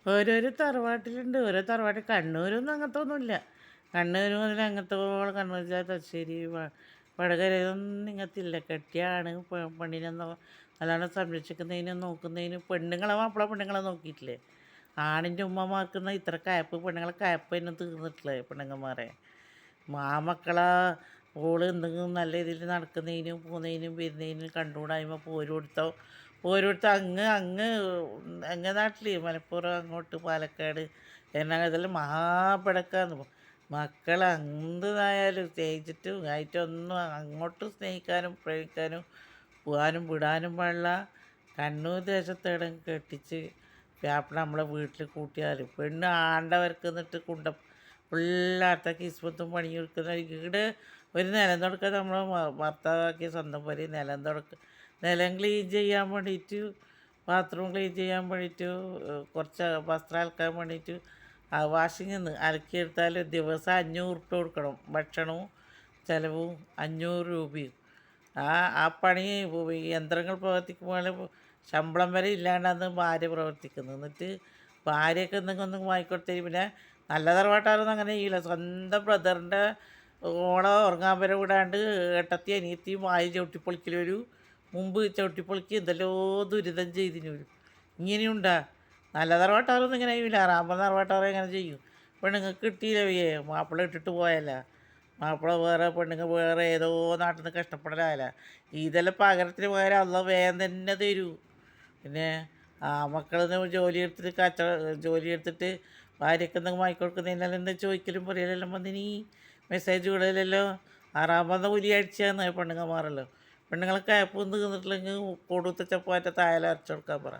ഓരോരോ തറവാട്ടിലുണ്ട്. ഓരോ തറവാട്ടിൽ കണ്ണൂരൊന്നും അങ്ങനത്തെ ഒന്നുമില്ല. കണ്ണൂർ മുതൽ അങ്ങനത്തെ കണ്ണൂർ ജില്ല തലശ്ശേരി വടകരയൊന്നും ഇങ്ങനത്തില്ല. കെട്ടിയാണ് പെണ്ണിനെ നല്ലോണം സംരക്ഷിക്കുന്നതിനും നോക്കുന്നതിനും പെണ്ണുങ്ങളെ മാപ്പിള പെണ്ണുങ്ങളെ നോക്കിയിട്ടില്ലേ. ആണിൻ്റെ ഉമ്മമാർക്കുന്ന ഇത്ര കയപ്പ് പെണ്ണുങ്ങളെ കയപ്പ് തന്നെ തീർന്നിട്ടില്ലേ പെണ്ണുങ്ങന്മാരെ. മാമക്കളെ ഓള് എന്തെങ്കിലും നല്ല രീതിയിൽ നടക്കുന്നതിനും പോകുന്നതിനും വരുന്നതിനും കണ്ടുകൂടായ്മ പോരുകൊടുത്ത അങ്ങ് നാട്ടിൽ മലപ്പുറം അങ്ങോട്ട് പാലക്കാട് എറണാകുളം ഇതെല്ലാം മഹാപിടക്കാന്ന്. മക്കളെ എന്തായാലും സ്നേഹിച്ചിട്ടും ആയിട്ടൊന്നും അങ്ങോട്ടും സ്നേഹിക്കാനും പ്രേമിക്കാനും പോകാനും വിടാനും പാടില്ല. കണ്ണൂർ ദേശത്തേടെ കെട്ടിച്ച് വ്യാപ്പണ നമ്മളെ വീട്ടിൽ കൂട്ടിയാൽ പെണ്ണ് ആണ്ടവർക്ക് എന്നിട്ട് ഫുള്ളാത്ത കിസ്മത്തും പണിയെടുക്കുന്ന ഇവിടെ ഒരു നിലം തുടക്കാൻ നമ്മളെ ഭർത്താവാക്കിയ സ്വന്തം പോലെ നിലം ക്ലീൻ ചെയ്യാൻ വേണ്ടിയിട്ട് ബാത്റൂം ക്ലീൻ ചെയ്യാൻ വേണ്ടിയിട്ട് കുറച്ച് വസ്ത്രം അലക്കാൻ വേണ്ടിയിട്ട് വാഷിങ്ങിൽ നിന്ന് അലക്കിയെടുത്താൽ ദിവസം 500 ഉറുപ്പ്യ കൊടുക്കണം. ഭക്ഷണവും ചിലവും 500 രൂപയും. ആ പണി യന്ത്രങ്ങൾ പ്രവർത്തിക്കുമ്പോൾ ശമ്പളം വരെ ഇല്ലാണ്ടാണ് ഭാര്യ പ്രവർത്തിക്കുന്നത്. എന്നിട്ട് ഭാര്യയൊക്കെ എന്തെങ്കിലും ഒന്നും വാങ്ങിക്കൊടുത്തരും. പിന്നെ നല്ല തറവാട്ടാരൊന്നും അങ്ങനെ ചെയ്യില്ല. സ്വന്തം ബ്രദറിൻ്റെ ഓളെ ഉറങ്ങാൻ വരെ വിടാണ്ട് ഏട്ടത്തി അനിയത്തിയും വായ ചവിട്ടിപ്പൊളിക്കലൊരു മുമ്പ് ചവിട്ടിപ്പൊളിക്ക് എന്തെല്ലോ ദുരിതം ചെയ്തിന് വരും. ഇങ്ങനെയുണ്ടാ നല്ല തറവാട്ടാരൊന്നും ഇങ്ങനെ ചെയ്യില്ല. റാമ്പ തറവാട്ടാരെ എങ്ങനെ ചെയ്യും? പെണ്ണുങ്ങൾക്ക് കിട്ടിയില്ലേ മാപ്പിള ഇട്ടിട്ട് പോയല്ല. മാപ്പിള വേറെ പെണ്ണുങ്ങൾ വേറെ ഏതോ നാട്ടിൽ നിന്ന് കഷ്ടപ്പെടലായല്ല. ഇതെല്ലാം പകരത്തിന് പകരം അല്ല വേഗം തന്നെ തരൂ. പിന്നെ മക്കൾ ജോലി എടുത്തിട്ട് ഭാര്യയ്ക്ക് എന്തെങ്കിലും വാങ്ങിക്കൊടുക്കുന്നതിനെല്ലാം എന്താ ചോദിക്കലും പറയലെല്ലാം വന്നിനി മെസ്സേജ് വിടലല്ലോ. 6 പുലി അടിച്ചാന്ന് പെണ്ണുങ്ങന്മാരല്ലോ. പെണ്ണുങ്ങളെ കയപ്പൊന്നും തീർന്നിട്ടില്ലെങ്കിൽ കൊടുത്ത ചപ്പാറ്റ തായാലും അരച്ചു കൊടുക്കാൻ പറ.